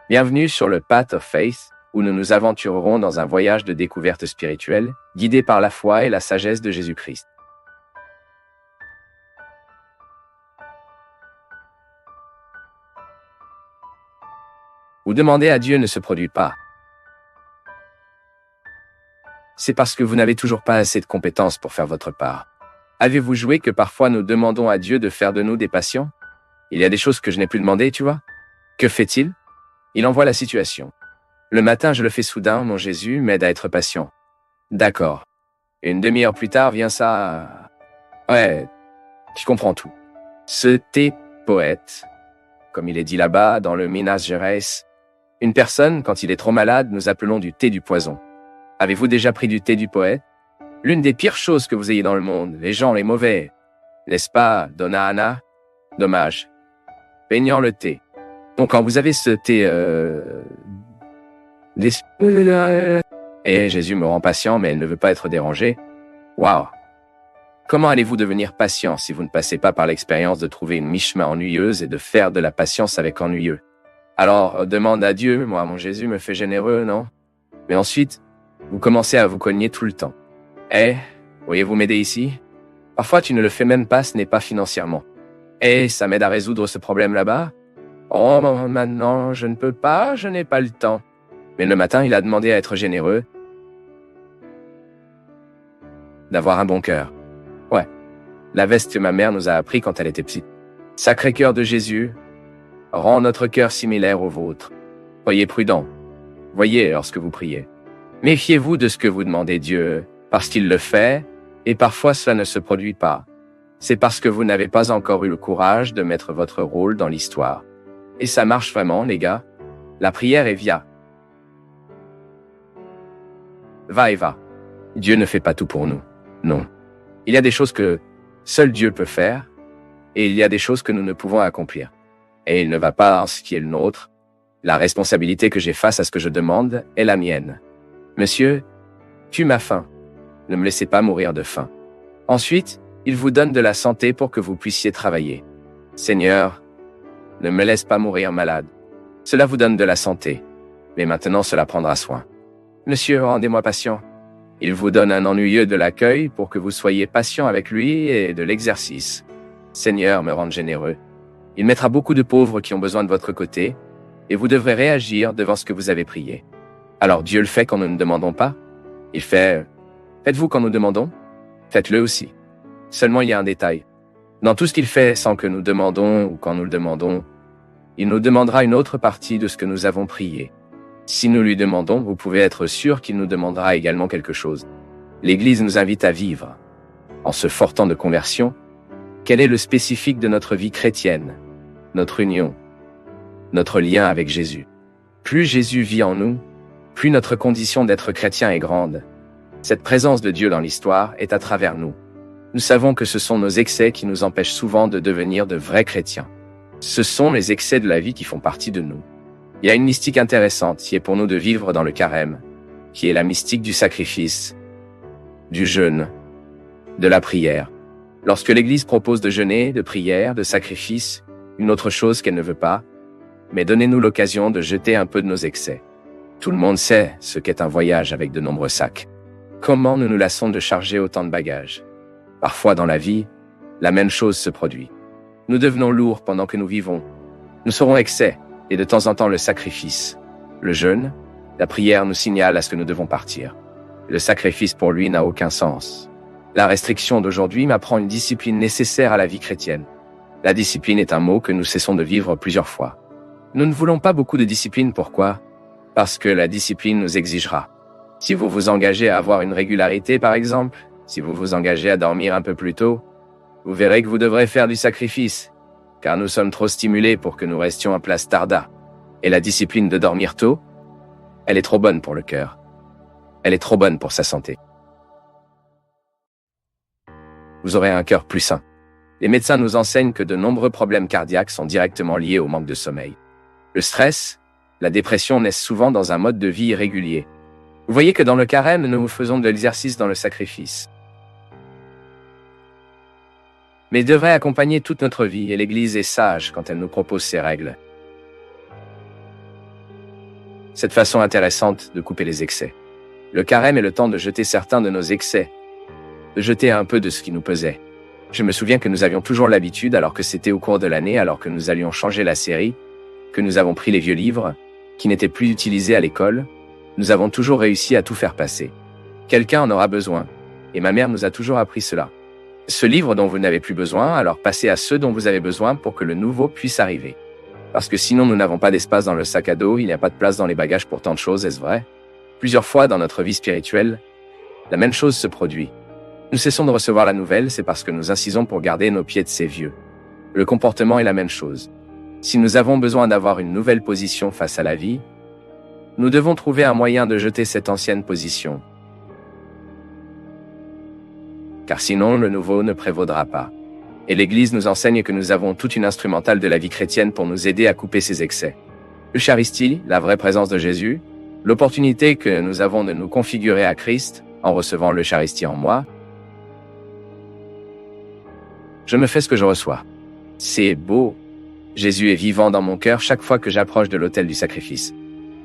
Bienvenue sur le Path of Faith, où nous nous aventurerons dans un voyage de découverte spirituelle, guidé par la foi et la sagesse de Jésus-Christ. Vous demandez à Dieu ne se produit pas. C'est parce que vous n'avez toujours pas assez de compétences pour faire votre part. Avez-vous joué que parfois nous demandons à Dieu de faire de nous des patients? Il y a des choses que je n'ai plus demandées, tu vois? Que fait-il? Il envoie la situation. Le matin, je le fais soudain, mon Jésus m'aide à être patient. D'accord. Et une demi-heure plus tard vient ça... Ouais, tu comprends tout. Ce thé poète, comme il est dit là-bas dans le Minas Gerais, une personne, quand il est trop malade, nous appelons du thé du poison. Avez-vous déjà pris du thé du poète? L'une des pires choses que vous ayez dans le monde, les gens, les mauvais. N'est-ce pas, Donna Anna? Dommage. Peignant le thé. Donc quand vous avez ce thé... Et Jésus me rend patient, mais elle ne veut pas être dérangée. Waouh! Comment allez-vous devenir patient si vous ne passez pas par l'expérience de trouver une mi-chemin ennuyeuse et de faire de la patience avec ennuyeux? Alors, demande à Dieu, moi, mon Jésus me fait généreux, non? Mais ensuite, vous commencez à vous cogner tout le temps. Pourriez-vous m'aider ici? Parfois, tu ne le fais même pas, ce n'est pas financièrement. Ça m'aide à résoudre ce problème là-bas? Oh, maintenant, je ne peux pas, je n'ai pas le temps. Mais le matin, il a demandé à être généreux, d'avoir un bon cœur. Ouais, la veste que ma mère nous a appris quand elle était petite. Sacré-Cœur de Jésus, rend notre cœur similaire au vôtre. Soyez prudents. Voyez lorsque vous priez. Méfiez-vous de ce que vous demandez Dieu, parce qu'il le fait, et parfois cela ne se produit pas. C'est parce que vous n'avez pas encore eu le courage de mettre votre rôle dans l'histoire. Et ça marche vraiment, les gars. La prière est via. Va et va. Dieu ne fait pas tout pour nous. Non. Il y a des choses que seul Dieu peut faire, et il y a des choses que nous ne pouvons accomplir. Et il ne va pas en ce qui est le nôtre. La responsabilité que j'ai face à ce que je demande est la mienne. Monsieur, tu m'as faim. Ne me laissez pas mourir de faim. Ensuite, il vous donne de la santé pour que vous puissiez travailler. Seigneur, ne me laisse pas mourir malade. Cela vous donne de la santé. Mais maintenant, cela prendra soin. Monsieur, rendez-moi patient. Il vous donne un ennuyeux de l'accueil pour que vous soyez patient avec lui et de l'exercice. Seigneur, me rende généreux. Il mettra beaucoup de pauvres qui ont besoin de votre côté, et vous devrez réagir devant ce que vous avez prié. Alors Dieu le fait quand nous ne demandons pas. Il fait, faites-vous quand nous demandons? Faites-le aussi. Seulement il y a un détail. Dans tout ce qu'il fait sans que nous demandons ou quand nous le demandons, il nous demandera une autre partie de ce que nous avons prié. Si nous lui demandons, vous pouvez être sûr qu'il nous demandera également quelque chose. L'Église nous invite à vivre. En ce fort temps de conversion, quel est le spécifique de notre vie chrétienne? Notre union, notre lien avec Jésus. Plus Jésus vit en nous, plus notre condition d'être chrétien est grande. Cette présence de Dieu dans l'histoire est à travers nous. Nous savons que ce sont nos excès qui nous empêchent souvent de devenir de vrais chrétiens. Ce sont les excès de la vie qui font partie de nous. Il y a une mystique intéressante qui est pour nous de vivre dans le carême, qui est la mystique du sacrifice, du jeûne, de la prière. Lorsque l'Église propose de jeûner, de prière, de sacrifice, une autre chose qu'elle ne veut pas, mais donnez-nous l'occasion de jeter un peu de nos excès. Tout le monde sait ce qu'est un voyage avec de nombreux sacs. Comment nous nous lassons de charger autant de bagages? Parfois dans la vie, la même chose se produit. Nous devenons lourds pendant que nous vivons. Nous serons excès, et de temps en temps le sacrifice. Le jeûne, la prière nous signale à ce que nous devons partir. Le sacrifice pour lui n'a aucun sens. La restriction d'aujourd'hui m'apprend une discipline nécessaire à la vie chrétienne. La discipline est un mot que nous cessons de vivre plusieurs fois. Nous ne voulons pas beaucoup de discipline, pourquoi? Parce que la discipline nous exigera. Si vous vous engagez à avoir une régularité, par exemple, si vous vous engagez à dormir un peu plus tôt, vous verrez que vous devrez faire du sacrifice, car nous sommes trop stimulés pour que nous restions en place tarda. Et la discipline de dormir tôt, elle est trop bonne pour le cœur. Elle est trop bonne pour sa santé. Vous aurez un cœur plus sain. Les médecins nous enseignent que de nombreux problèmes cardiaques sont directement liés au manque de sommeil. Le stress, la dépression naissent souvent dans un mode de vie irrégulier. Vous voyez que dans le carême, nous faisons de l'exercice dans le sacrifice. Mais il devrait accompagner toute notre vie et l'Église est sage quand elle nous propose ses règles. cette façon intéressante de couper les excès. Le carême est le temps de jeter certains de nos excès, de jeter un peu de ce qui nous pesait. Je me souviens que nous avions toujours l'habitude, alors que c'était au cours de l'année, alors que nous allions changer la série, que nous avons pris les vieux livres, qui n'étaient plus utilisés à l'école, nous avons toujours réussi à tout faire passer. Quelqu'un en aura besoin, et ma mère nous a toujours appris cela. Ce livre dont vous n'avez plus besoin, alors passez à ceux dont vous avez besoin pour que le nouveau puisse arriver. Parce que sinon nous n'avons pas d'espace dans le sac à dos, il n'y a pas de place dans les bagages pour tant de choses, est-ce vrai? Plusieurs fois dans notre vie spirituelle, la même chose se produit. Nous cessons de recevoir la nouvelle, c'est parce que nous incisons pour garder nos pieds de ces vieux. Le comportement est la même chose. Si nous avons besoin d'avoir une nouvelle position face à la vie, nous devons trouver un moyen de jeter cette ancienne position. Car sinon, le nouveau ne prévaudra pas. Et l'Église nous enseigne que nous avons toute une instrumentale de la vie chrétienne pour nous aider à couper ces excès. L'Eucharistie, la vraie présence de Jésus, l'opportunité que nous avons de nous configurer à Christ en recevant l'Eucharistie en moi. Je me fais ce que je reçois. C'est beau. Jésus est vivant dans mon cœur chaque fois que j'approche de l'autel du sacrifice.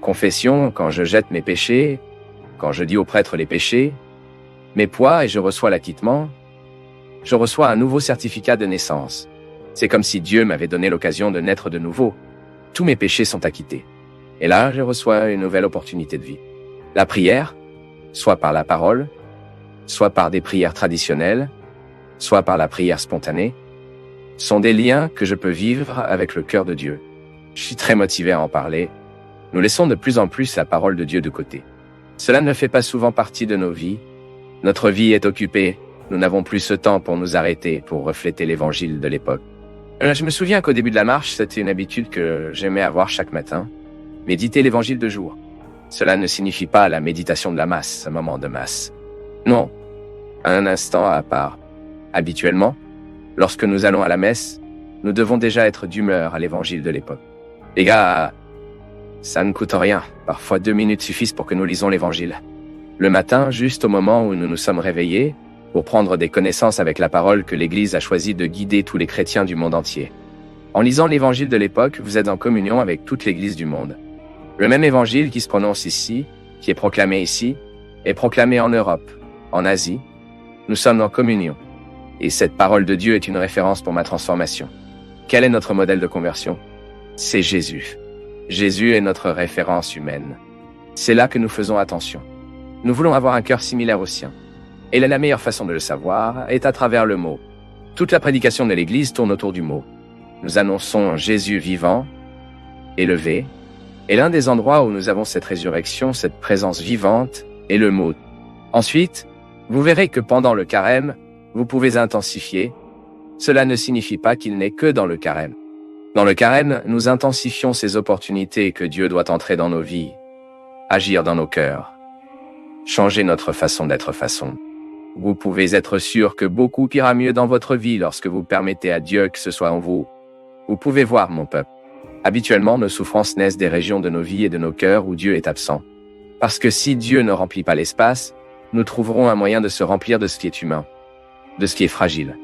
Confession, quand je jette mes péchés, quand je dis au prêtre les péchés, mes poids et je reçois l'acquittement, je reçois un nouveau certificat de naissance. C'est comme si Dieu m'avait donné l'occasion de naître de nouveau. Tous mes péchés sont acquittés. Et là, je reçois une nouvelle opportunité de vie. La prière, soit par la parole, soit par des prières traditionnelles, soit par la prière spontanée, sont des liens que je peux vivre avec le cœur de Dieu. Je suis très motivé à en parler. Nous laissons de plus en plus la parole de Dieu de côté. Cela ne fait pas souvent partie de nos vies. Notre vie est occupée. Nous n'avons plus ce temps pour nous arrêter, pour refléter l'évangile de l'époque. Je me souviens qu'au début de la marche, c'était une habitude que j'aimais avoir chaque matin. Méditer l'évangile de jour. Cela ne signifie pas la méditation de la masse, un moment de masse. Non, un instant à part. Habituellement, lorsque nous allons à la messe, nous devons déjà être d'humeur à l'évangile de l'époque. Les gars, ça ne coûte rien. Parfois 2 minutes suffisent pour que nous lisons l'évangile. Le matin, juste au moment où nous nous sommes réveillés, pour prendre des connaissances avec la parole que l'Église a choisi de guider tous les chrétiens du monde entier. En lisant l'évangile de l'époque, vous êtes en communion avec toute l'Église du monde. Le même évangile qui se prononce ici, qui est proclamé ici, est proclamé en Europe, en Asie. Nous sommes en communion. Et cette parole de Dieu est une référence pour ma transformation. Quel est notre modèle de conversion? C'est Jésus. Jésus est notre référence humaine. C'est là que nous faisons attention. Nous voulons avoir un cœur similaire au sien. Et la meilleure façon de le savoir est à travers le mot. Toute la prédication de l'Église tourne autour du mot. Nous annonçons Jésus vivant, élevé, et l'un des endroits où nous avons cette résurrection, cette présence vivante, est le mot. Ensuite, vous verrez que pendant le carême, vous pouvez intensifier. Cela ne signifie pas qu'il n'est que dans le carême. Dans le carême, nous intensifions ces opportunités que Dieu doit entrer dans nos vies, agir dans nos cœurs, changer notre façon d'être façon. Vous pouvez être sûr que beaucoup ira mieux dans votre vie lorsque vous permettez à Dieu que ce soit en vous. Vous pouvez voir, mon peuple. Habituellement, nos souffrances naissent des régions de nos vies et de nos cœurs où Dieu est absent. Parce que si Dieu ne remplit pas l'espace, nous trouverons un moyen de se remplir de ce qui est humain, de ce qui est fragile.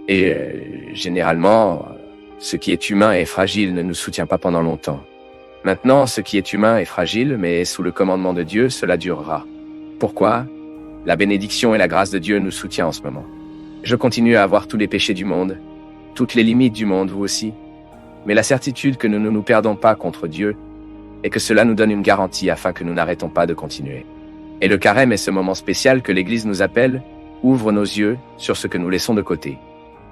Et généralement, ce qui est humain et fragile ne nous soutient pas pendant longtemps. Maintenant, ce qui est humain est fragile, mais sous le commandement de Dieu, cela durera. Pourquoi? La bénédiction et la grâce de Dieu nous soutient en ce moment. Je continue à avoir tous les péchés du monde, toutes les limites du monde, vous aussi. Mais la certitude que nous ne nous perdons pas contre Dieu et que cela nous donne une garantie afin que nous n'arrêtons pas de continuer. Et le carême est ce moment spécial que l'Église nous appelle, ouvre nos yeux sur ce que nous laissons de côté.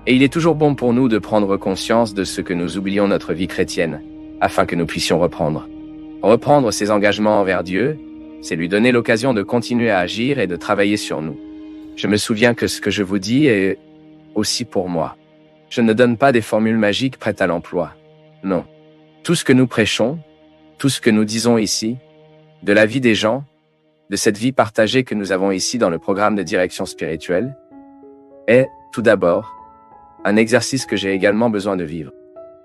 Et il est toujours bon pour nous de prendre conscience de ce que nous oublions notre vie chrétienne, afin que nous puissions reprendre. Reprendre ses engagements envers Dieu, c'est lui donner l'occasion de continuer à agir et de travailler sur nous. Je me souviens que ce que je vous dis est aussi pour moi. Je ne donne pas des formules magiques prêtes à l'emploi. Non. Tout ce que nous prêchons, tout ce que nous disons ici, de la vie des gens, de cette vie partagée que nous avons ici dans le programme de direction spirituelle, est, tout d'abord, un exercice que j'ai également besoin de vivre.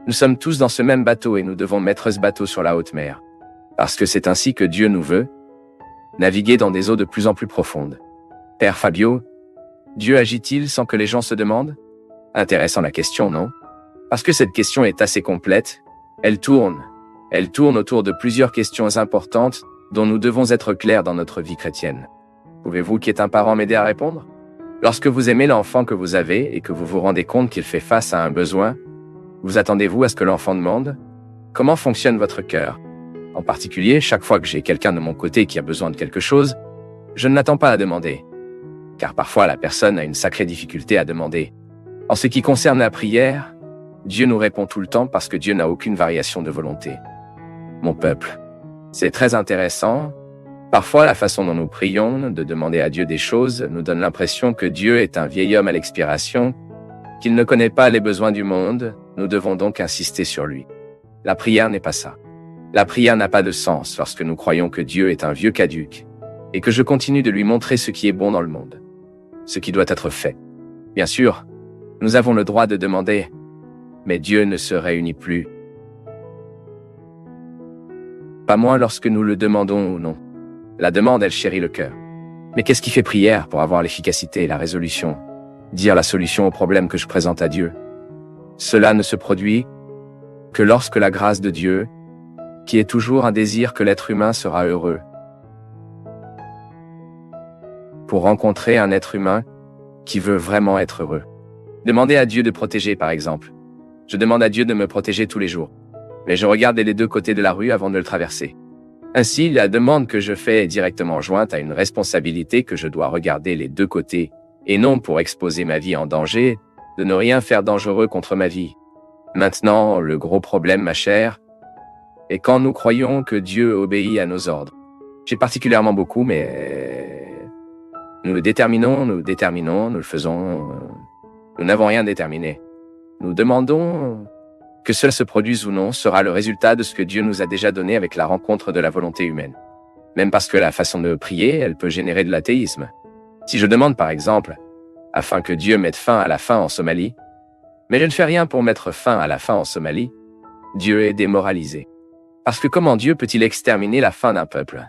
Nous sommes tous dans ce même bateau et nous devons mettre ce bateau sur la haute mer. Parce que c'est ainsi que Dieu nous veut, naviguer dans des eaux de plus en plus profondes. Père Fabio, Dieu agit-il sans que les gens se demandent? Intéressant la question, non? Parce que cette question est assez complète, elle tourne, Elle tourne autour de plusieurs questions importantes dont nous devons être clairs dans notre vie chrétienne. Pouvez-vous, qui êtes un parent, m'aider à répondre? Lorsque vous aimez l'enfant que vous avez et que vous vous rendez compte qu'il fait face à un besoin, vous attendez-vous à ce que l'enfant demande? Comment fonctionne votre cœur? En particulier, chaque fois que j'ai quelqu'un de mon côté qui a besoin de quelque chose, je ne l'attends pas à demander. Car parfois la personne a une sacrée difficulté à demander. En ce qui concerne la prière, Dieu nous répond tout le temps parce que Dieu n'a aucune variation de volonté. Mon peuple, c'est très intéressant. Parfois, la façon dont nous prions, de demander à Dieu des choses, nous donne l'impression que Dieu est un vieil homme à l'expiration, qu'il ne connaît pas les besoins du monde. Nous devons donc insister sur lui. La prière n'est pas ça. La prière n'a pas de sens lorsque nous croyons que Dieu est un vieux caduc et que je continue de lui montrer ce qui est bon dans le monde, ce qui doit être fait. Bien sûr, nous avons le droit de demander, mais Dieu ne se réunit plus. Pas moins lorsque nous le demandons ou non. La demande, elle chérit le cœur. Mais qu'est-ce qui fait prière pour avoir l'efficacité et la résolution? Dire la solution au problème que je présente à Dieu. Cela ne se produit que lorsque la grâce de Dieu, qui est toujours un désir que l'être humain sera heureux. Pour rencontrer un être humain qui veut vraiment être heureux. Demandez à Dieu de protéger, par exemple. Je demande à Dieu de me protéger tous les jours. Mais je regarde les deux côtés de la rue avant de le traverser. Ainsi, la demande que je fais est directement jointe à une responsabilité que je dois regarder les deux côtés, et non pour exposer ma vie en danger, de ne rien faire dangereux contre ma vie. Maintenant, le gros problème, ma chère, est quand nous croyons que Dieu obéit à nos ordres. J'ai particulièrement beaucoup, mais nous le déterminons, nous le faisons. Nous n'avons rien déterminé. Nous demandons que cela se produise ou non sera le résultat de ce que Dieu nous a déjà donné avec la rencontre de la volonté humaine. Même parce que la façon de prier, elle peut générer de l'athéisme. Si je demande par exemple, afin que Dieu mette fin à la faim en Somalie, mais je ne fais rien pour mettre fin à la faim en Somalie, Dieu est démoralisé. Parce que comment Dieu peut-il exterminer la faim d'un peuple?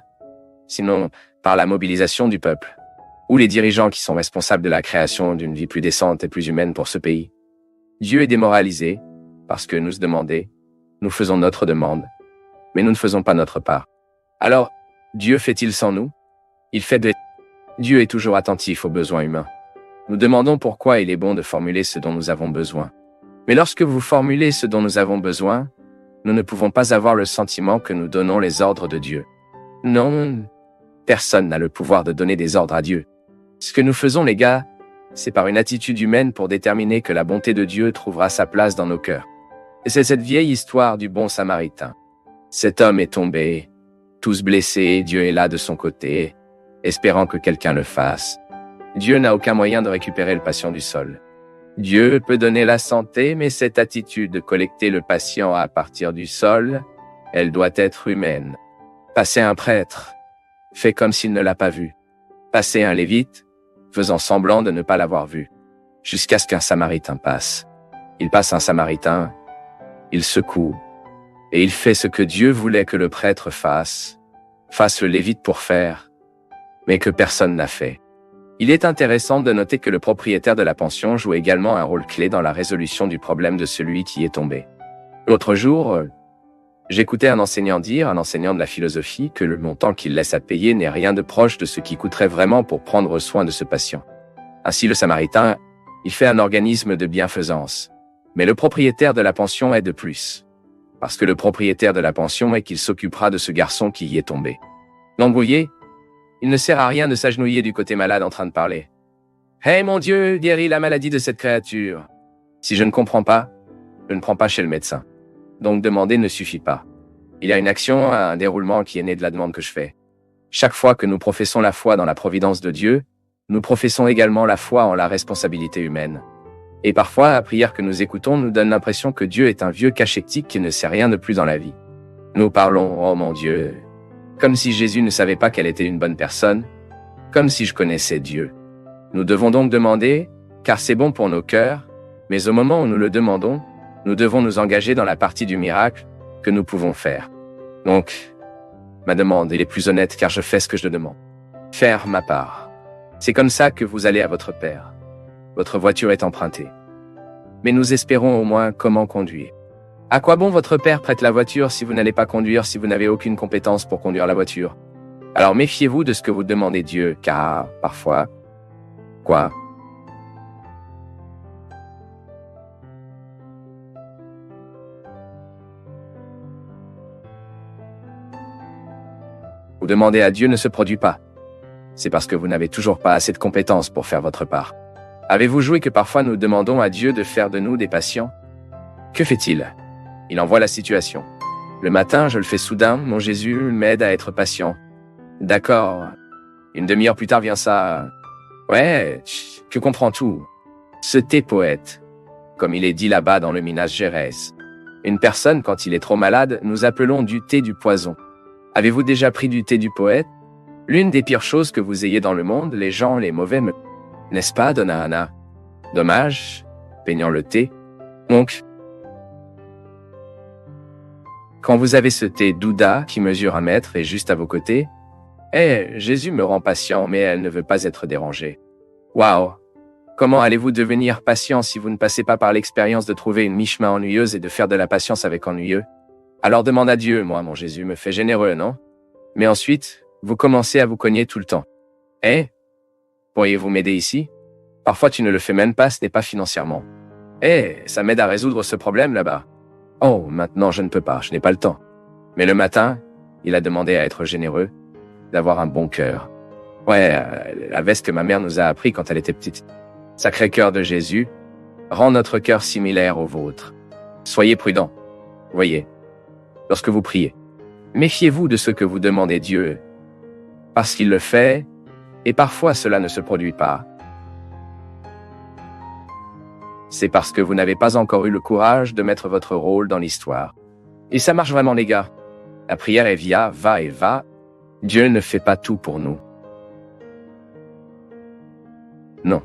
Sinon, par la mobilisation du peuple, ou les dirigeants qui sont responsables de la création d'une vie plus décente et plus humaine pour ce pays. Dieu est démoralisé, parce que nous nous faisons notre demande, mais nous ne faisons pas notre part. Alors, Dieu fait-il sans nous? Il fait de... Dieu est toujours attentif aux besoins humains. Nous demandons pourquoi il est bon de formuler ce dont nous avons besoin. Mais lorsque vous formulez ce dont nous avons besoin, nous ne pouvons pas avoir le sentiment que nous donnons les ordres de Dieu. Non, personne n'a le pouvoir de donner des ordres à Dieu. Ce que nous faisons, les gars, c'est par une attitude humaine pour déterminer que la bonté de Dieu trouvera sa place dans nos cœurs. Et c'est cette vieille histoire du bon Samaritain. Cet homme est tombé, tous blessés, Dieu est là de son côté, espérant que quelqu'un le fasse. Dieu n'a aucun moyen de récupérer le patient du sol. Dieu peut donner la santé, mais cette attitude de collecter le patient à partir du sol, elle doit être humaine. Passez un prêtre, fait comme s'il ne l'a pas vu. Passez un lévite, faisant semblant de ne pas l'avoir vu, jusqu'à ce qu'un Samaritain passe. Il passe un Samaritain, il secoue, et il fait ce que Dieu voulait que le prêtre fasse le lévite pour faire, mais que personne n'a fait. Il est intéressant de noter que le propriétaire de la pension joue également un rôle clé dans la résolution du problème de celui qui est tombé. L'autre jour, j'écoutais un enseignant de la philosophie, que le montant qu'il laisse à payer n'est rien de proche de ce qui coûterait vraiment pour prendre soin de ce patient. Ainsi, le Samaritain, il fait un organisme de bienfaisance. Mais le propriétaire de la pension est de plus. Parce que le propriétaire de la pension est qu'il s'occupera de ce garçon qui y est tombé. Donc, vous voyez, il ne sert à rien de s'agenouiller du côté malade en train de parler. « Hey mon Dieu, guéris la maladie de cette créature !» Si je ne comprends pas, je ne prends pas chez le médecin. Donc demander ne suffit pas. Il y a une action, un déroulement qui est né de la demande que je fais. Chaque fois que nous professons la foi dans la providence de Dieu, nous professons également la foi en la responsabilité humaine. Et parfois, la prière que nous écoutons nous donne l'impression que Dieu est un vieux cachectique qui ne sait rien de plus dans la vie. Nous parlons, oh mon Dieu, comme si Jésus ne savait pas qu'elle était une bonne personne, comme si je connaissais Dieu. Nous devons donc demander, car c'est bon pour nos cœurs, mais au moment où nous le demandons, nous devons nous engager dans la partie du miracle que nous pouvons faire. Donc, ma demande est plus honnête car je fais ce que je demande. Faire ma part. C'est comme ça que vous allez à votre Père. Votre voiture est empruntée. Mais nous espérons au moins comment conduire. À quoi bon votre père prête la voiture si vous n'allez pas conduire, si vous n'avez aucune compétence pour conduire la voiture? Alors méfiez-vous de ce que vous demandez Dieu, car parfois, quoi? Vous demandez à Dieu ne se produit pas. C'est parce que vous n'avez toujours pas assez de compétences pour faire votre part. Avez-vous joué que parfois nous demandons à Dieu de faire de nous des patients? Que fait-il? Il envoie la situation. Le matin, je le fais soudain, mon Jésus m'aide à être patient. D'accord. Une demi-heure plus tard vient ça. Ouais, je comprends tout. Ce thé poète, comme il est dit là-bas dans le Minas Gerais. Une personne, quand il est trop malade, nous appelons du thé du poison. Avez-vous déjà pris du thé du poète? L'une des pires choses que vous ayez dans le monde, les gens, les mauvais N'est-ce pas, Donna Anna? Dommage, peignant le thé. Donc, quand vous avez ce thé Douda qui mesure 1 mètre et juste à vos côtés, Jésus me rend patient, mais elle ne veut pas être dérangée. Waouh! Comment allez-vous devenir patient si vous ne passez pas par l'expérience de trouver une mi-chemin ennuyeuse et de faire de la patience avec ennuyeux? Alors demande à Dieu, moi, mon Jésus me fait généreux, non? Mais ensuite, vous commencez à vous cogner tout le temps. Pourriez-vous m'aider ici? Parfois tu ne le fais même pas, ce n'est pas financièrement. Ça m'aide à résoudre ce problème là-bas. Oh, maintenant je ne peux pas, je n'ai pas le temps. Mais le matin, il a demandé à être généreux, d'avoir un bon cœur. La veste que ma mère nous a appris quand elle était petite. Sacré cœur de Jésus, rend notre cœur similaire au vôtre. Soyez prudents. Voyez, lorsque vous priez, méfiez-vous de ce que vous demandez Dieu, parce qu'il le fait, et parfois cela ne se produit pas. C'est parce que vous n'avez pas encore eu le courage de mettre votre rôle dans l'histoire. Et ça marche vraiment, les gars. La prière est va et va. Dieu ne fait pas tout pour nous. Non.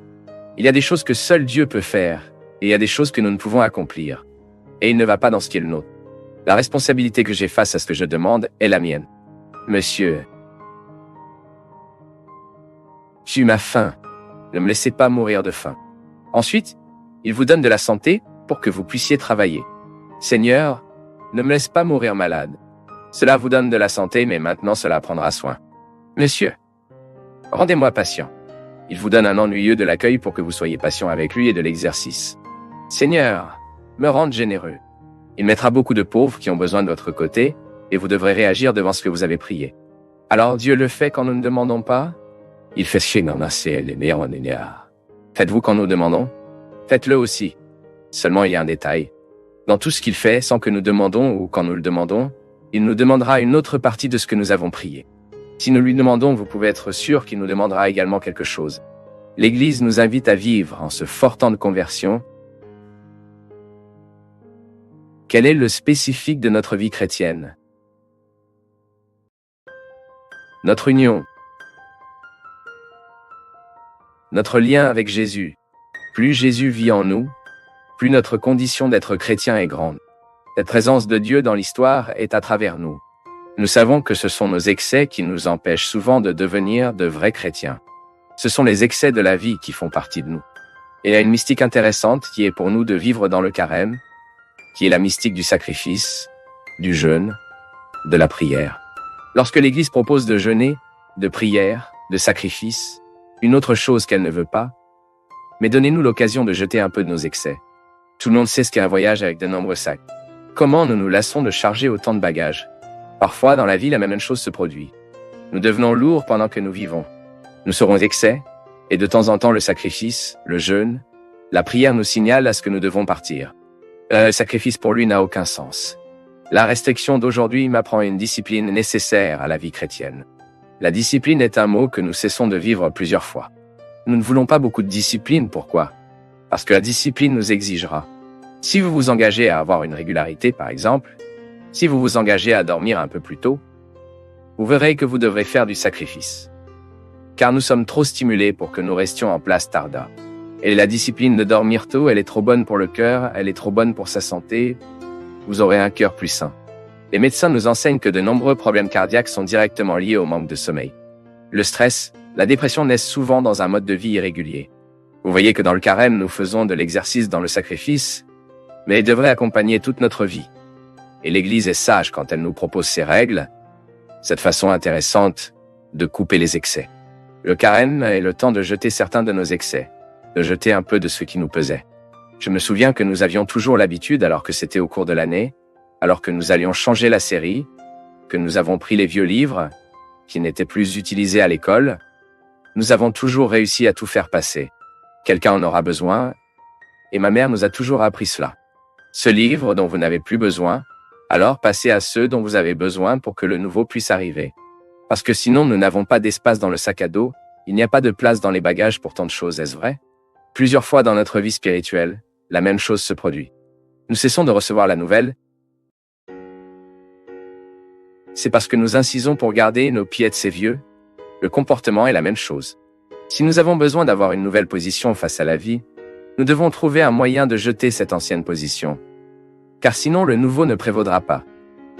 Il y a des choses que seul Dieu peut faire, et il y a des choses que nous ne pouvons accomplir. Et il ne va pas dans ce qui est le nôtre. La responsabilité que j'ai face à ce que je demande est la mienne. Monsieur, j'ai eu ma faim. Ne me laissez pas mourir de faim. Ensuite, il vous donne de la santé pour que vous puissiez travailler. Seigneur, ne me laisse pas mourir malade. Cela vous donne de la santé, mais maintenant cela prendra soin. Monsieur, rendez-moi patient. Il vous donne un ennuyeux de l'accueil pour que vous soyez patient avec lui et de l'exercice. Seigneur, me rende généreux. Il mettra beaucoup de pauvres qui ont besoin de votre côté, et vous devrez réagir devant ce que vous avez prié. Alors Dieu le fait quand nous ne demandons pas? Il fait chier dans la ciel. Faites-vous quand nous demandons? Faites-le aussi. Seulement il y a un détail. Dans tout ce qu'il fait, sans que nous demandons ou quand nous le demandons, il nous demandera une autre partie de ce que nous avons prié. Si nous lui demandons, vous pouvez être sûr qu'il nous demandera également quelque chose. L'Église nous invite à vivre en ce fort temps de conversion. Quel est le spécifique de notre vie chrétienne? Notre union. Notre lien avec Jésus. Plus Jésus vit en nous, plus notre condition d'être chrétien est grande. Cette présence de Dieu dans l'histoire est à travers nous. Nous savons que ce sont nos excès qui nous empêchent souvent de devenir de vrais chrétiens. Ce sont les excès de la vie qui font partie de nous. Et il y a une mystique intéressante qui est pour nous de vivre dans le carême, qui est la mystique du sacrifice, du jeûne, de la prière. Lorsque l'Église propose de jeûner, de prière, de sacrifice, une autre chose qu'elle ne veut pas, mais donnez-nous l'occasion de jeter un peu de nos excès. Tout le monde sait ce qu'est un voyage avec de nombreux sacs. Comment nous nous lassons de charger autant de bagages? Parfois, dans la vie, la même chose se produit. Nous devenons lourds pendant que nous vivons. Nous serons excès, et de temps en temps le sacrifice, le jeûne, la prière nous signale à ce que nous devons partir. Le sacrifice pour lui n'a aucun sens. La restriction d'aujourd'hui m'apprend une discipline nécessaire à la vie chrétienne. La discipline est un mot que nous cessons de vivre plusieurs fois. Nous ne voulons pas beaucoup de discipline, pourquoi? Parce que la discipline nous exigera. Si vous vous engagez à avoir une régularité, par exemple, si vous vous engagez à dormir un peu plus tôt, vous verrez que vous devrez faire du sacrifice. Car nous sommes trop stimulés pour que nous restions en place tarda. Et la discipline de dormir tôt, elle est trop bonne pour le cœur, elle est trop bonne pour sa santé, vous aurez un cœur plus sain. Les médecins nous enseignent que de nombreux problèmes cardiaques sont directement liés au manque de sommeil. Le stress, la dépression naissent souvent dans un mode de vie irrégulier. Vous voyez que dans le carême, nous faisons de l'exercice dans le sacrifice, mais elle devrait accompagner toute notre vie. Et l'Église est sage quand elle nous propose ces règles, cette façon intéressante de couper les excès. Le carême est le temps de jeter certains de nos excès, de jeter un peu de ce qui nous pesait. Je me souviens que nous avions toujours l'habitude, alors que c'était au cours de l'année, alors que nous allions changer la série, que nous avons pris les vieux livres, qui n'étaient plus utilisés à l'école, nous avons toujours réussi à tout faire passer. Quelqu'un en aura besoin, et ma mère nous a toujours appris cela. Ce livre dont vous n'avez plus besoin, alors passez à ceux dont vous avez besoin pour que le nouveau puisse arriver. Parce que sinon nous n'avons pas d'espace dans le sac à dos, il n'y a pas de place dans les bagages pour tant de choses, est-ce vrai? Plusieurs fois dans notre vie spirituelle, la même chose se produit. Nous cessons de recevoir la nouvelle. C'est parce que nous incisons pour garder nos pieds de ces vieux. Le comportement est la même chose. Si nous avons besoin d'avoir une nouvelle position face à la vie, nous devons trouver un moyen de jeter cette ancienne position. Car sinon le nouveau ne prévaudra pas.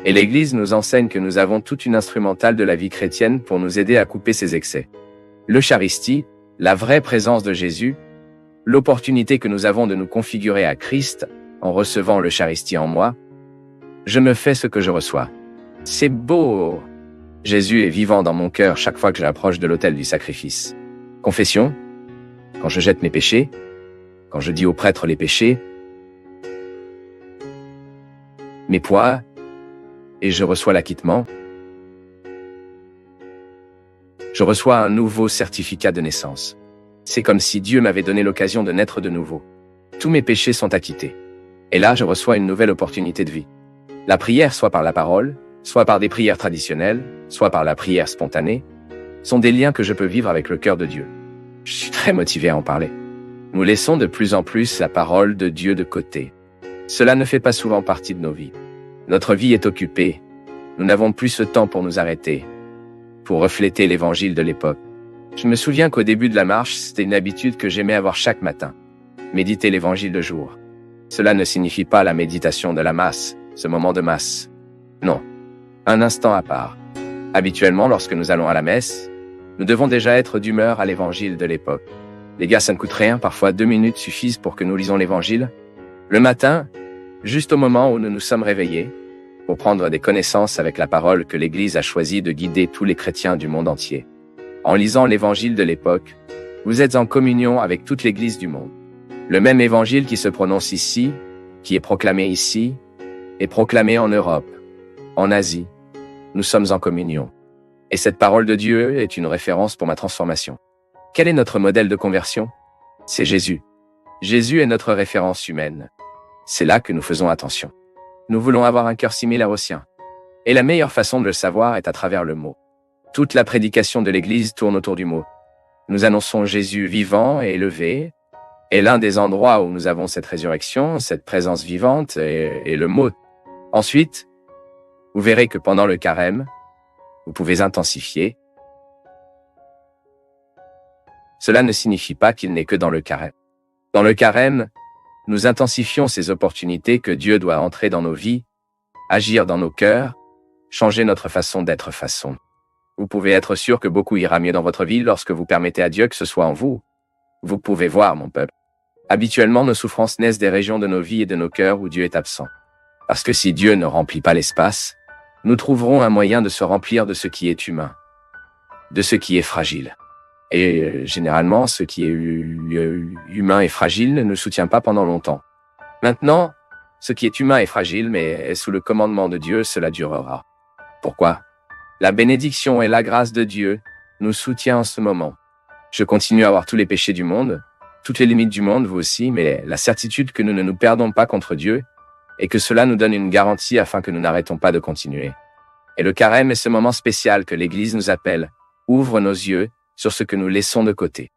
Et l'Église nous enseigne que nous avons toute une instrumentale de la vie chrétienne pour nous aider à couper ces excès. L'Eucharistie, la vraie présence de Jésus, l'opportunité que nous avons de nous configurer à Christ en recevant l'Eucharistie en moi. Je me fais ce que je reçois. C'est beau! Jésus est vivant dans mon cœur chaque fois que j'approche de l'autel du sacrifice. Confession, quand je jette mes péchés, quand je dis au prêtre les péchés, mes poids, et je reçois l'acquittement. Je reçois un nouveau certificat de naissance. C'est comme si Dieu m'avait donné l'occasion de naître de nouveau. Tous mes péchés sont acquittés. Et là, je reçois une nouvelle opportunité de vie. La prière, soit par la parole, soit par des prières traditionnelles, soit par la prière spontanée, sont des liens que je peux vivre avec le cœur de Dieu. Je suis très motivé à en parler. Nous laissons de plus en plus la parole de Dieu de côté. Cela ne fait pas souvent partie de nos vies. Notre vie est occupée. Nous n'avons plus ce temps pour nous arrêter, pour refléter l'évangile de l'époque. Je me souviens qu'au début de la marche, c'était une habitude que j'aimais avoir chaque matin. Méditer l'évangile de jour. Cela ne signifie pas la méditation de la masse, ce moment de masse. Non. Un instant à part. Habituellement, lorsque nous allons à la messe, nous devons déjà être d'humeur à l'évangile de l'époque. Les gars, ça ne coûte rien, parfois 2 minutes suffisent pour que nous lisons l'évangile. Le matin, juste au moment où nous nous sommes réveillés, pour prendre des connaissances avec la parole que l'Église a choisi de guider tous les chrétiens du monde entier. En lisant l'évangile de l'époque, vous êtes en communion avec toute l'Église du monde. Le même évangile qui se prononce ici, qui est proclamé ici, est proclamé en Europe, en Asie. Nous sommes en communion. Et cette parole de Dieu est une référence pour ma transformation. Quel est notre modèle de conversion? C'est Jésus. Jésus est notre référence humaine. C'est là que nous faisons attention. Nous voulons avoir un cœur similaire au sien. Et la meilleure façon de le savoir est à travers le mot. Toute la prédication de l'Église tourne autour du mot. Nous annonçons Jésus vivant et élevé, et l'un des endroits où nous avons cette résurrection, cette présence vivante, est le mot. Ensuite, vous verrez que pendant le carême, vous pouvez intensifier. Cela ne signifie pas qu'il n'est que dans le carême. Dans le carême, nous intensifions ces opportunités que Dieu doit entrer dans nos vies, agir dans nos cœurs, changer notre façon d'être façon. Vous pouvez être sûr que beaucoup ira mieux dans votre vie lorsque vous permettez à Dieu que ce soit en vous. Vous pouvez voir, mon peuple. Habituellement, nos souffrances naissent des régions de nos vies et de nos cœurs où Dieu est absent. Parce que si Dieu ne remplit pas l'espace, nous trouverons un moyen de se remplir de ce qui est humain, de ce qui est fragile. Et généralement, ce qui est humain et fragile ne nous soutient pas pendant longtemps. Maintenant, ce qui est humain et fragile, mais est sous le commandement de Dieu, cela durera. Pourquoi? La bénédiction et la grâce de Dieu nous soutient en ce moment. Je continue à avoir tous les péchés du monde, toutes les limites du monde, vous aussi, mais la certitude que nous ne nous perdons pas contre Dieu et que cela nous donne une garantie afin que nous n'arrêtons pas de continuer. Et le carême est ce moment spécial que l'Église nous appelle, ouvre nos yeux sur ce que nous laissons de côté.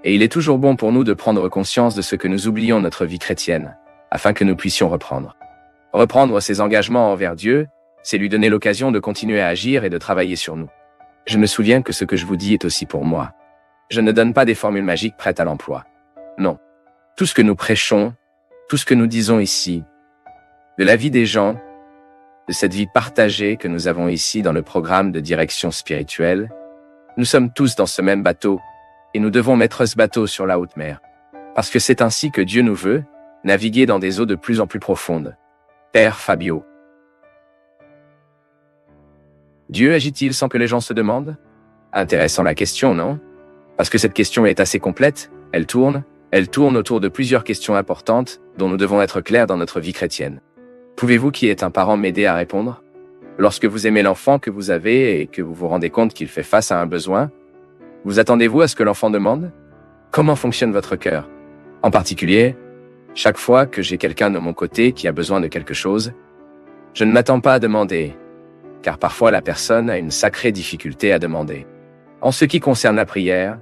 Et il est toujours bon pour nous de prendre conscience de ce que nous oublions notre vie chrétienne, afin que nous puissions reprendre. Reprendre ses engagements envers Dieu, c'est lui donner l'occasion de continuer à agir et de travailler sur nous. Je me souviens que ce que je vous dis est aussi pour moi. Je ne donne pas des formules magiques prêtes à l'emploi. Non. Tout ce que nous prêchons, tout ce que nous disons ici, de la vie des gens, de cette vie partagée que nous avons ici dans le programme de direction spirituelle, nous sommes tous dans ce même bateau et nous devons mettre ce bateau sur la haute mer. Parce que c'est ainsi que Dieu nous veut naviguer dans des eaux de plus en plus profondes. Père Fabio. Dieu agit-il sans que les gens se demandent? Intéressant la question, non? Parce que cette question est assez complète, elle tourne autour de plusieurs questions importantes dont nous devons être clairs dans notre vie chrétienne. Pouvez-vous, qui êtes un parent, m'aider à répondre? Lorsque vous aimez l'enfant que vous avez et que vous vous rendez compte qu'il fait face à un besoin, vous attendez-vous à ce que l'enfant demande? Comment fonctionne votre cœur? En particulier, chaque fois que j'ai quelqu'un de mon côté qui a besoin de quelque chose, je ne m'attends pas à demander, car parfois la personne a une sacrée difficulté à demander. En ce qui concerne la prière,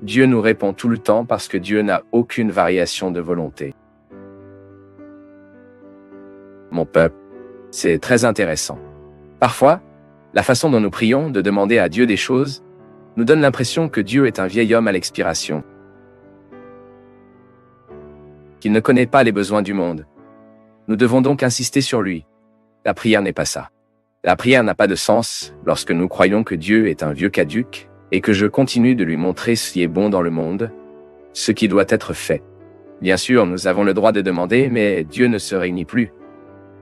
Dieu nous répond tout le temps parce que Dieu n'a aucune variation de volonté. Mon peuple, c'est très intéressant. Parfois, la façon dont nous prions de demander à Dieu des choses nous donne l'impression que Dieu est un vieil homme à l'expiration, qu'il ne connaît pas les besoins du monde. Nous devons donc insister sur lui. La prière n'est pas ça. La prière n'a pas de sens lorsque nous croyons que Dieu est un vieux caduc et que je continue de lui montrer ce qui est bon dans le monde, ce qui doit être fait. Bien sûr, nous avons le droit de demander, mais Dieu ne se réunit plus.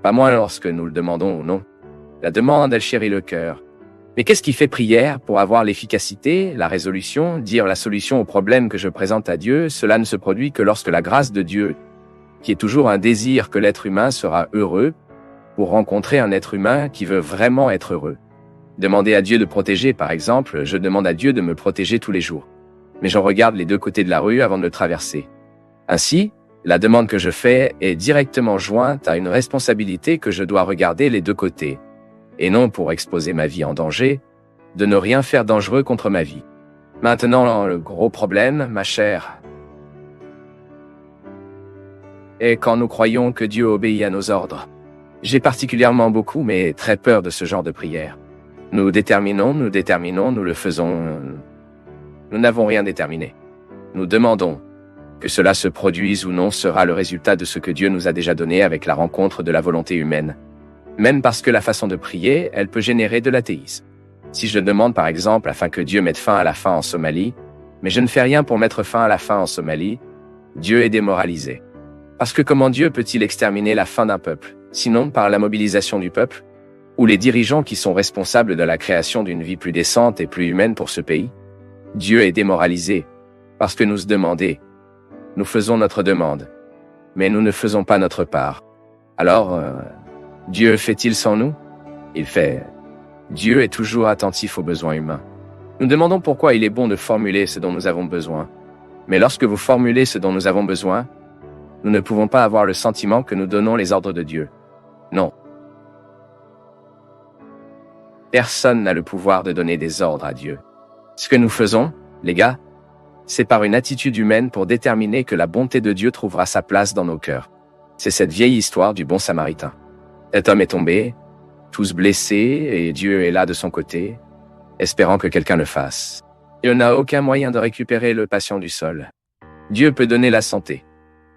Pas moins lorsque nous le demandons ou non. La demande, elle chérit le cœur. Mais qu'est-ce qui fait prière pour avoir l'efficacité, la résolution, dire la solution au problème que je présente à Dieu? Cela ne se produit que lorsque la grâce de Dieu, qui est toujours un désir que l'être humain sera heureux, pour rencontrer un être humain qui veut vraiment être heureux. Demander à Dieu de protéger, par exemple, je demande à Dieu de me protéger tous les jours. Mais j'en regarde les deux côtés de la rue avant de le traverser. Ainsi, la demande que je fais est directement jointe à une responsabilité que je dois regarder les deux côtés. Et non pour exposer ma vie en danger, de ne rien faire dangereux contre ma vie. Maintenant, le gros problème, ma chère, est quand nous croyons que Dieu obéit à nos ordres. J'ai particulièrement beaucoup, mais très peur de ce genre de prière. Nous déterminons, nous le faisons. Nous n'avons rien déterminé. Nous demandons. Que cela se produise ou non sera le résultat de ce que Dieu nous a déjà donné avec la rencontre de la volonté humaine. Même parce que la façon de prier, elle peut générer de l'athéisme. Si je demande par exemple afin que Dieu mette fin à la faim en Somalie, mais je ne fais rien pour mettre fin à la faim en Somalie, Dieu est démoralisé. Parce que comment Dieu peut-il exterminer la faim d'un peuple, sinon par la mobilisation du peuple? Ou les dirigeants qui sont responsables de la création d'une vie plus décente et plus humaine pour ce pays? Dieu est démoralisé, parce que nous demandons. Nous faisons notre demande, mais nous ne faisons pas notre part. Alors, Dieu fait-il sans nous? Il fait. Dieu est toujours attentif aux besoins humains. Nous demandons pourquoi il est bon de formuler ce dont nous avons besoin. Mais lorsque vous formulez ce dont nous avons besoin, nous ne pouvons pas avoir le sentiment que nous donnons les ordres de Dieu. Non. Personne n'a le pouvoir de donner des ordres à Dieu. Ce que nous faisons, les gars, c'est par une attitude humaine pour déterminer que la bonté de Dieu trouvera sa place dans nos cœurs. C'est cette vieille histoire du bon samaritain. Cet homme est tombé, tous blessés, et Dieu est là de son côté, espérant que quelqu'un le fasse. Il n'a aucun moyen de récupérer le patient du sol. Dieu peut donner la santé.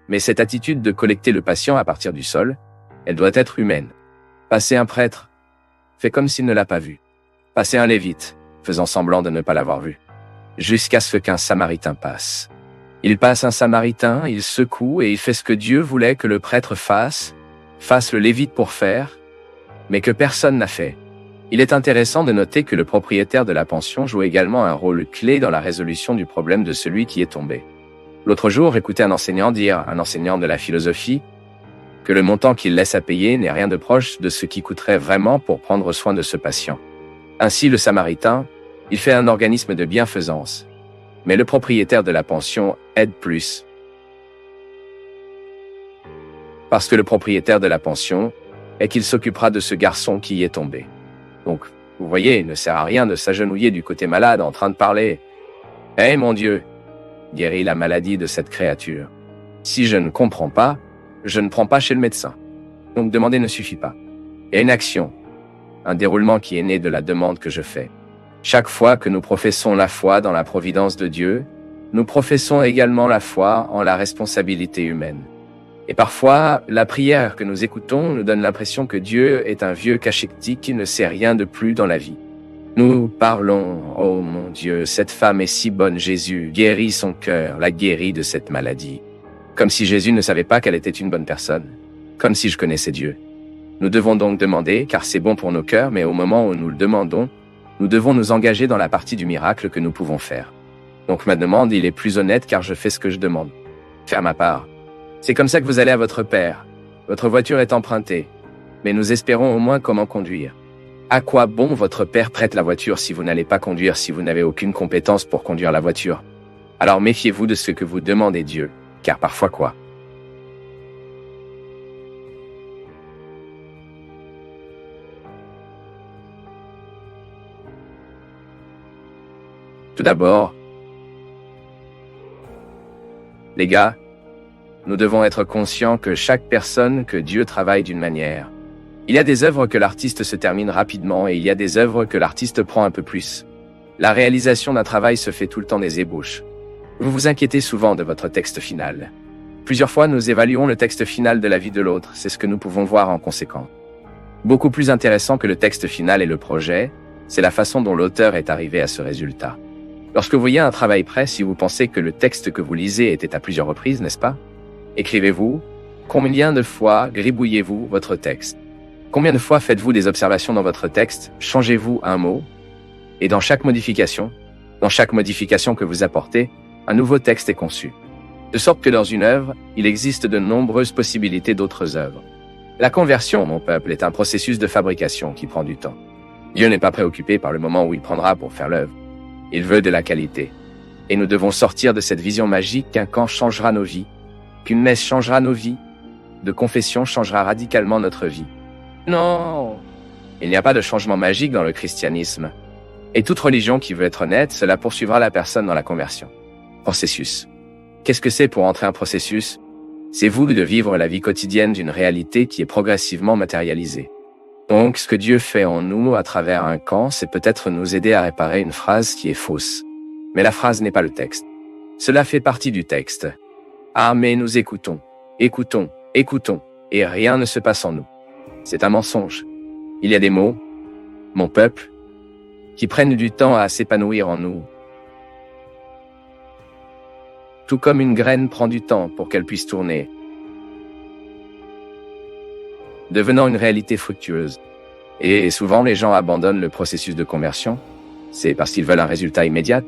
Mais cette attitude de collecter le patient à partir du sol, elle doit être humaine. Passer un prêtre, fait comme s'il ne l'a pas vu. Passer un lévite, faisant semblant de ne pas l'avoir vu. Jusqu'à ce qu'un samaritain passe. Il passe un samaritain, il secoue et il fait ce que Dieu voulait que le prêtre fasse le lévite pour faire, mais que personne n'a fait. Il est intéressant de noter que le propriétaire de la pension joue également un rôle clé dans la résolution du problème de celui qui est tombé. L'autre jour, j'écoutais un enseignant de la philosophie, que le montant qu'il laisse à payer n'est rien de proche de ce qui coûterait vraiment pour prendre soin de ce patient. Ainsi, le samaritain, il fait un organisme de bienfaisance, mais le propriétaire de la pension aide plus. Parce que le propriétaire de la pension est qu'il s'occupera de ce garçon qui y est tombé. Donc, vous voyez, il ne sert à rien de s'agenouiller du côté malade en train de parler. « Eh mon Dieu, guéris la maladie de cette créature. Si je ne comprends pas, je ne prends pas chez le médecin. Donc demander ne suffit pas. Il y a une action, un déroulement qui est né de la demande que je fais. Chaque fois que nous professons la foi dans la providence de Dieu, nous professons également la foi en la responsabilité humaine. Et parfois, la prière que nous écoutons nous donne l'impression que Dieu est un vieux cachecti qui ne sait rien de plus dans la vie. Nous parlons, « Oh mon Dieu, cette femme est si bonne, Jésus, guéris son cœur, la guéris de cette maladie. » Comme si Jésus ne savait pas qu'elle était une bonne personne. Comme si je connaissais Dieu. Nous devons donc demander, car c'est bon pour nos cœurs, mais au moment où nous le demandons, nous devons nous engager dans la partie du miracle que nous pouvons faire. Donc ma demande, il est plus honnête car je fais ce que je demande. Faire ma part. C'est comme ça que vous allez à votre Père. Votre voiture est empruntée. Mais nous espérons au moins comment conduire. À quoi bon votre Père prête la voiture si vous n'allez pas conduire, si vous n'avez aucune compétence pour conduire la voiture? Alors méfiez-vous de ce que vous demandez Dieu, car parfois quoi? Tout d'abord, les gars, nous devons être conscients que chaque personne, que Dieu travaille d'une manière. Il y a des œuvres que l'artiste se termine rapidement et il y a des œuvres que l'artiste prend un peu plus. La réalisation d'un travail se fait tout le temps des ébauches. Vous vous inquiétez souvent de votre texte final. Plusieurs fois, nous évaluons le texte final de la vie de l'autre, c'est ce que nous pouvons voir en conséquent. Beaucoup plus intéressant que le texte final et le projet, c'est la façon dont l'auteur est arrivé à ce résultat. Lorsque vous voyez un travail prêt, si vous pensez que le texte que vous lisez était à plusieurs reprises, n'est-ce pas? Écrivez-vous. Combien de fois gribouillez-vous votre texte? Combien de fois faites-vous des observations dans votre texte? Changez-vous un mot? Et dans chaque modification que vous apportez, un nouveau texte est conçu. De sorte que dans une œuvre, il existe de nombreuses possibilités d'autres œuvres. La conversion, mon peuple, est un processus de fabrication qui prend du temps. Dieu n'est pas préoccupé par le moment où il prendra pour faire l'œuvre. Il veut de la qualité. Et nous devons sortir de cette vision magique qu'un camp changera nos vies, qu'une messe changera nos vies, de confession changera radicalement notre vie. Non! Il n'y a pas de changement magique dans le christianisme. Et toute religion qui veut être honnête, cela poursuivra la personne dans la conversion. Processus. Qu'est-ce que c'est pour entrer un processus? C'est vous de vivre la vie quotidienne d'une réalité qui est progressivement matérialisée. Donc, ce que Dieu fait en nous à travers un camp, c'est peut-être nous aider à réparer une phrase qui est fausse. Mais la phrase n'est pas le texte. Cela fait partie du texte. Ah, mais nous écoutons, et rien ne se passe en nous. C'est un mensonge. Il y a des mots, mon peuple, qui prennent du temps à s'épanouir en nous. Tout comme une graine prend du temps pour qu'elle puisse tourner, devenant une réalité fructueuse. Et souvent, les gens abandonnent le processus de conversion. C'est parce qu'ils veulent un résultat immédiat.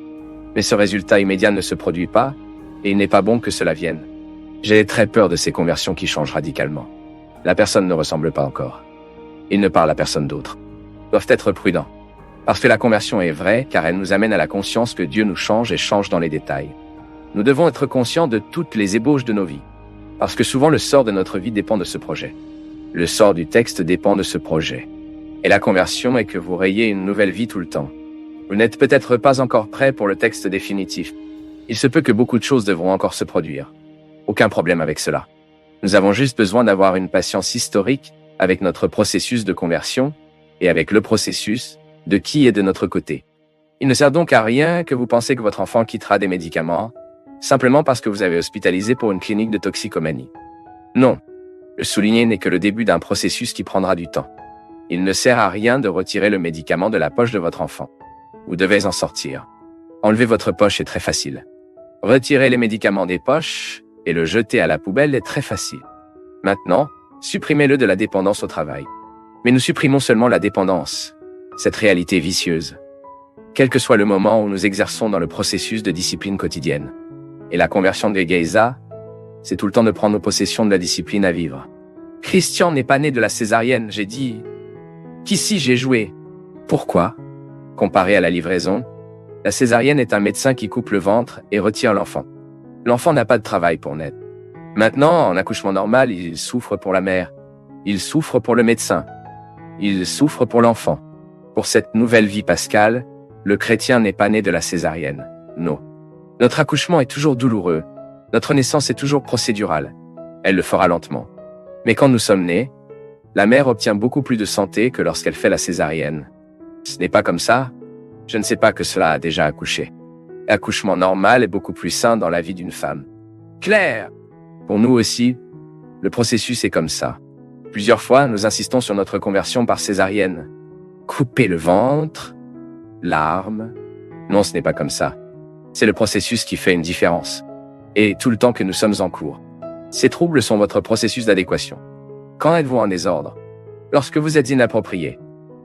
Mais ce résultat immédiat ne se produit pas, et il n'est pas bon que cela vienne. J'ai très peur de ces conversions qui changent radicalement. La personne ne ressemble pas encore. Il ne parle à personne d'autre. Doivent être prudents. Parce que la conversion est vraie, car elle nous amène à la conscience que Dieu nous change et change dans les détails. Nous devons être conscients de toutes les ébauches de nos vies. Parce que souvent le sort de notre vie dépend de ce projet. Le sort du texte dépend de ce projet. Et la conversion est que vous rayez une nouvelle vie tout le temps. Vous n'êtes peut-être pas encore prêt pour le texte définitif. Il se peut que beaucoup de choses devront encore se produire. Aucun problème avec cela. Nous avons juste besoin d'avoir une patience historique avec notre processus de conversion et avec le processus de qui est de notre côté. Il ne sert donc à rien que vous pensez que votre enfant quittera des médicaments simplement parce que vous avez hospitalisé pour une clinique de toxicomanie. Non. Le souligner n'est que le début d'un processus qui prendra du temps. Il ne sert à rien de retirer le médicament de la poche de votre enfant. Vous devez en sortir. Enlever votre poche est très facile. Retirer les médicaments des poches et le jeter à la poubelle est très facile. Maintenant, supprimez-le de la dépendance au travail. Mais nous supprimons seulement la dépendance, cette réalité vicieuse. Quel que soit le moment où nous exerçons dans le processus de discipline quotidienne. Et la conversion de Geisa, c'est tout le temps de prendre possession de la discipline à vivre. Christian n'est pas né de la césarienne, j'ai dit. Qu'ici j'ai joué. Pourquoi? Comparé à la livraison, la césarienne est un médecin qui coupe le ventre et retire l'enfant. L'enfant n'a pas de travail pour naître. Maintenant, en accouchement normal, il souffre pour la mère. Il souffre pour le médecin. Il souffre pour l'enfant. Pour cette nouvelle vie pascale, le chrétien n'est pas né de la césarienne. Non. Notre accouchement est toujours douloureux. Notre naissance est toujours procédurale. Elle le fera lentement. Mais quand nous sommes nés, la mère obtient beaucoup plus de santé que lorsqu'elle fait la césarienne. Ce n'est pas comme ça. Je ne sais pas que cela a déjà accouché. L'accouchement normal est beaucoup plus sain dans la vie d'une femme. Claire! Pour nous aussi, le processus est comme ça. Plusieurs fois, nous insistons sur notre conversion par césarienne. Couper le ventre, larmes. Non, ce n'est pas comme ça. C'est le processus qui fait une différence. Et tout le temps que nous sommes en cours. Ces troubles sont votre processus d'adéquation. Quand êtes-vous en désordre? Lorsque vous êtes inapproprié.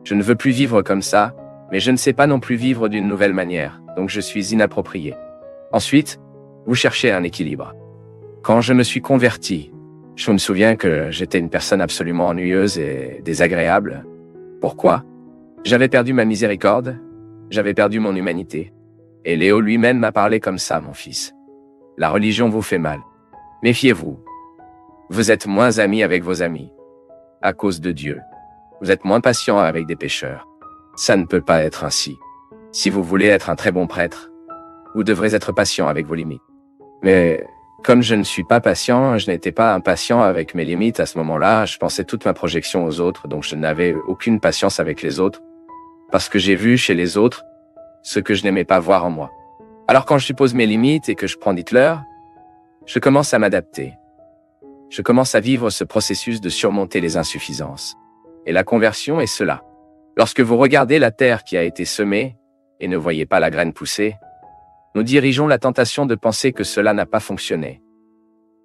Je ne veux plus vivre comme ça, mais je ne sais pas non plus vivre d'une nouvelle manière, donc je suis inapproprié. Ensuite, vous cherchez un équilibre. Quand je me suis converti, je me souviens que j'étais une personne absolument ennuyeuse et désagréable. Pourquoi? J'avais perdu ma miséricorde, j'avais perdu mon humanité. Et Léo lui-même m'a parlé comme ça, mon fils. La religion vous fait mal. Méfiez-vous. Vous êtes moins amis avec vos amis. À cause de Dieu. Vous êtes moins patient avec des pécheurs. Ça ne peut pas être ainsi. Si vous voulez être un très bon prêtre, vous devrez être patient avec vos limites. Mais comme je ne suis pas patient, je n'étais pas impatient avec mes limites à ce moment-là, je pensais toute ma projection aux autres, donc je n'avais aucune patience avec les autres, parce que j'ai vu chez les autres ce que je n'aimais pas voir en moi. Alors quand je suppose mes limites et que je prends Hitler, je commence à m'adapter. Je commence à vivre ce processus de surmonter les insuffisances. Et la conversion est cela. Lorsque vous regardez la terre qui a été semée et ne voyez pas la graine pousser, nous dirigeons la tentation de penser que cela n'a pas fonctionné.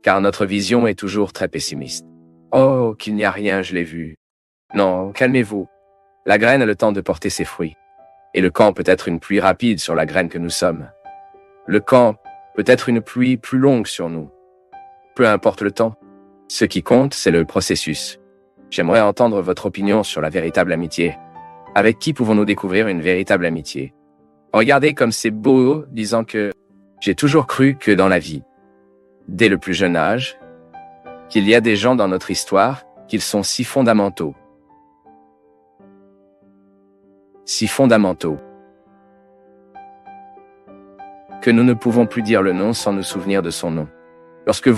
Car notre vision est toujours très pessimiste. Oh, qu'il n'y a rien, je l'ai vu. Non, calmez-vous. La graine a le temps de porter ses fruits. Et le camp peut être une pluie rapide sur la graine que nous sommes. Le camp peut être une pluie plus longue sur nous. Peu importe le temps. Ce qui compte, c'est le processus. J'aimerais entendre votre opinion sur la véritable amitié. Avec qui pouvons-nous découvrir une véritable amitié? Regardez comme c'est beau, disant que j'ai toujours cru que dans la vie, dès le plus jeune âge, qu'il y a des gens dans notre histoire, qu'ils sont si fondamentaux. Si fondamentaux. Que nous ne pouvons plus dire le nom sans nous souvenir de son nom. Lorsque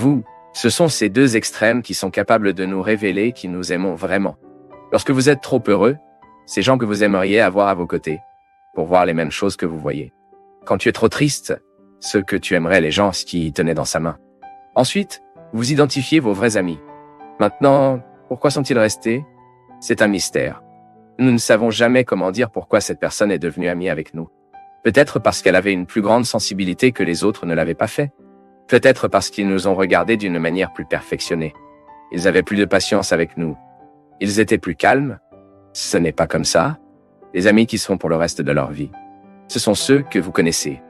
ce sont ces deux extrêmes qui sont capables de nous révéler qui nous aimons vraiment. Lorsque vous êtes trop heureux, ces gens que vous aimeriez avoir à vos côtés, pour voir les mêmes choses que vous voyez. Quand tu es trop triste, ceux que tu aimerais les gens qui tenaient dans sa main. Ensuite, vous identifiez vos vrais amis. Maintenant, pourquoi sont-ils restés? C'est un mystère. Nous ne savons jamais comment dire pourquoi cette personne est devenue amie avec nous. Peut-être parce qu'elle avait une plus grande sensibilité que les autres ne l'avaient pas fait. Peut-être parce qu'ils nous ont regardés d'une manière plus perfectionnée. Ils avaient plus de patience avec nous. Ils étaient plus calmes. Ce n'est pas comme ça. Les amis qui sont pour le reste de leur vie. Ce sont ceux que vous connaissez.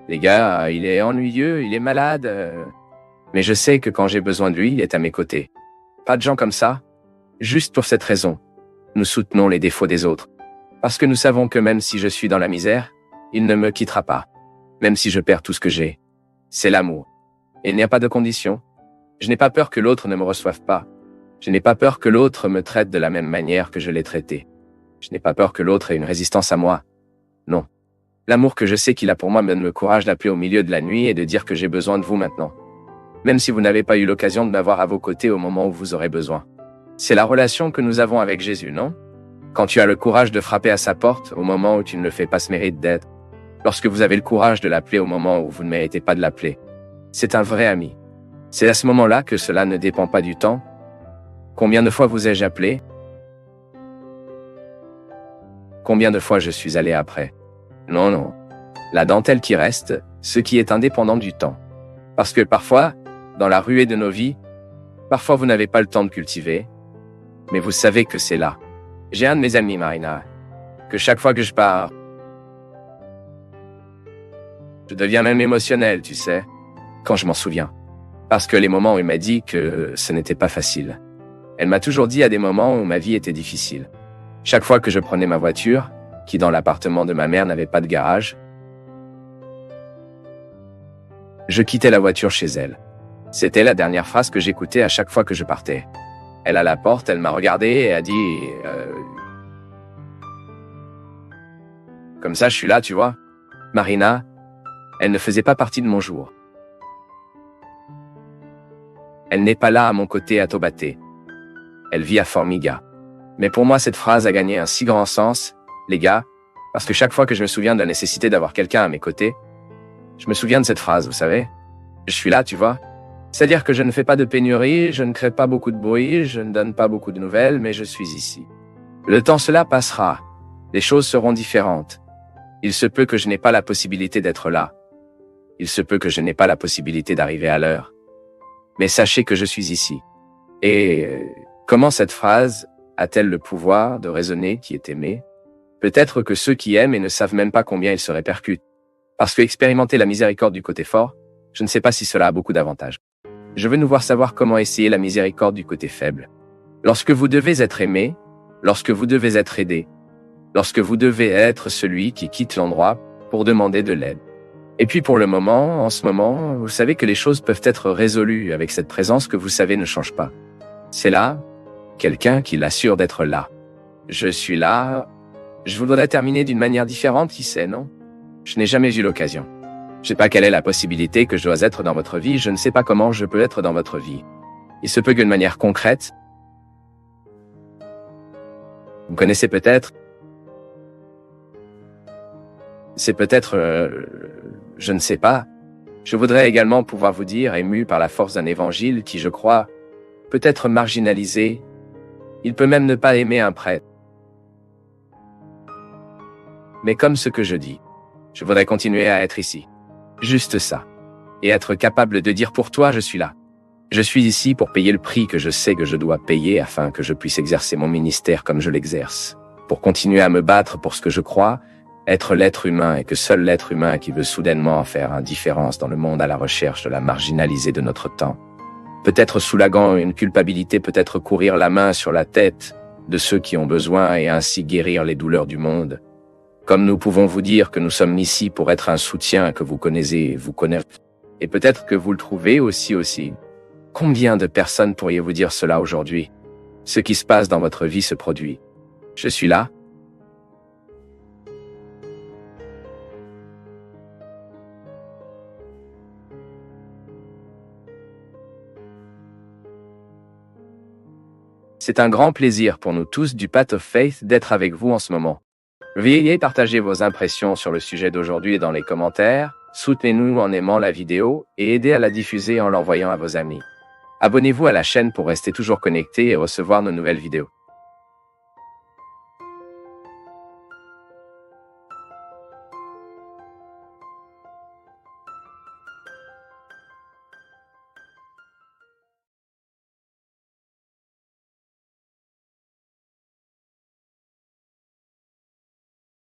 Les gars, il est ennuyeux, il est malade. Mais je sais que quand j'ai besoin de lui, il est à mes côtés. Pas de gens comme ça. Juste pour cette raison. Nous soutenons les défauts des autres. Parce que nous savons que même si je suis dans la misère, il ne me quittera pas. Même si je perds tout ce que j'ai. C'est l'amour. Et il n'y a pas de condition. Je n'ai pas peur que l'autre ne me reçoive pas. Je n'ai pas peur que l'autre me traite de la même manière que je l'ai traité. Je n'ai pas peur que l'autre ait une résistance à moi. Non. L'amour que je sais qu'il a pour moi me donne le courage d'appeler au milieu de la nuit et de dire que j'ai besoin de vous maintenant. Même si vous n'avez pas eu l'occasion de m'avoir à vos côtés au moment où vous aurez besoin. C'est la relation que nous avons avec Jésus, non? Quand tu as le courage de frapper à sa porte au moment où tu ne le fais pas se mérite d'être. Lorsque vous avez le courage de l'appeler au moment où vous ne méritez pas de l'appeler. C'est un vrai ami. C'est à ce moment-là que cela ne dépend pas du temps. Combien de fois vous ai-je appelé? Combien de fois je suis allé après? Non. La dentelle qui reste, ce qui est indépendant du temps. Parce que parfois, dans la ruée de nos vies, parfois vous n'avez pas le temps de cultiver, mais vous savez que c'est là. J'ai un de mes amis, Marina, que chaque fois que je pars, je deviens même émotionnel, tu sais, quand je m'en souviens. Parce que les moments où il m'a dit que ce n'était pas facile. Elle m'a toujours dit à des moments où ma vie était difficile. Chaque fois que je prenais ma voiture, qui dans l'appartement de ma mère n'avait pas de garage, je quittais la voiture chez elle. C'était la dernière phrase que j'écoutais à chaque fois que je partais. Elle à la porte, elle m'a regardé et a dit comme ça, je suis là, tu vois. Marina, elle ne faisait pas partie de mon jour. Elle n'est pas là à mon côté à Taubaté. Elle vit à Formiga. Mais pour moi, cette phrase a gagné un si grand sens, les gars, parce que chaque fois que je me souviens de la nécessité d'avoir quelqu'un à mes côtés, je me souviens de cette phrase, vous savez. Je suis là, tu vois. C'est-à-dire que je ne fais pas de pénurie, je ne crée pas beaucoup de bruit, je ne donne pas beaucoup de nouvelles, mais je suis ici. Le temps, cela passera. Les choses seront différentes. Il se peut que je n'ai pas la possibilité d'être là. Il se peut que je n'ai pas la possibilité d'arriver à l'heure. mais sachez que je suis ici. Et comment cette phrase a-t-elle le pouvoir de raisonner qui est aimé? Peut-être que ceux qui aiment et ne savent même pas combien ils se répercutent. Parce que expérimenter la miséricorde du côté fort, je ne sais pas si cela a beaucoup d'avantages. Je veux nous voir savoir comment essayer la miséricorde du côté faible. Lorsque vous devez être aimé, lorsque vous devez être aidé, lorsque vous devez être celui qui quitte l'endroit pour demander de l'aide. Et puis pour le moment, en ce moment, vous savez que les choses peuvent être résolues avec cette présence que vous savez ne change pas. C'est là, quelqu'un qui l'assure d'être là. Je suis là. Je voudrais terminer d'une manière différente, qui sait, non? Je n'ai jamais eu l'occasion. Je ne sais pas quelle est la possibilité que je dois être dans votre vie, je ne sais pas comment je peux être dans votre vie. Il se peut que de manière concrète, vous connaissez peut-être, c'est peut-être, je ne sais pas. Je voudrais également pouvoir vous dire, ému par la force d'un évangile qui, je crois, peut être marginalisé. Il peut même ne pas aimer un prêtre. Mais comme ce que je dis, je voudrais continuer à être ici. Juste ça. Et être capable de dire pour toi, je suis là. Je suis ici pour payer le prix que je sais que je dois payer afin que je puisse exercer mon ministère comme je l'exerce. Pour continuer à me battre pour ce que je crois, être l'être humain et que seul l'être humain qui veut soudainement faire une différence dans le monde à la recherche de la marginalisée de notre temps. Peut-être soulageant une culpabilité, peut-être courir la main sur la tête de ceux qui ont besoin et ainsi guérir les douleurs du monde. Comme nous pouvons vous dire que nous sommes ici pour être un soutien que vous connaissez, et peut-être que vous le trouvez aussi. Combien de personnes pourriez-vous dire cela aujourd'hui? Ce qui se passe dans votre vie se produit. Je suis là. C'est un grand plaisir pour nous tous du Path of Faith d'être avec vous en ce moment. Veuillez partager vos impressions sur le sujet d'aujourd'hui dans les commentaires, soutenez-nous en aimant la vidéo et aidez à la diffuser en l'envoyant à vos amis. Abonnez-vous à la chaîne pour rester toujours connecté et recevoir nos nouvelles vidéos.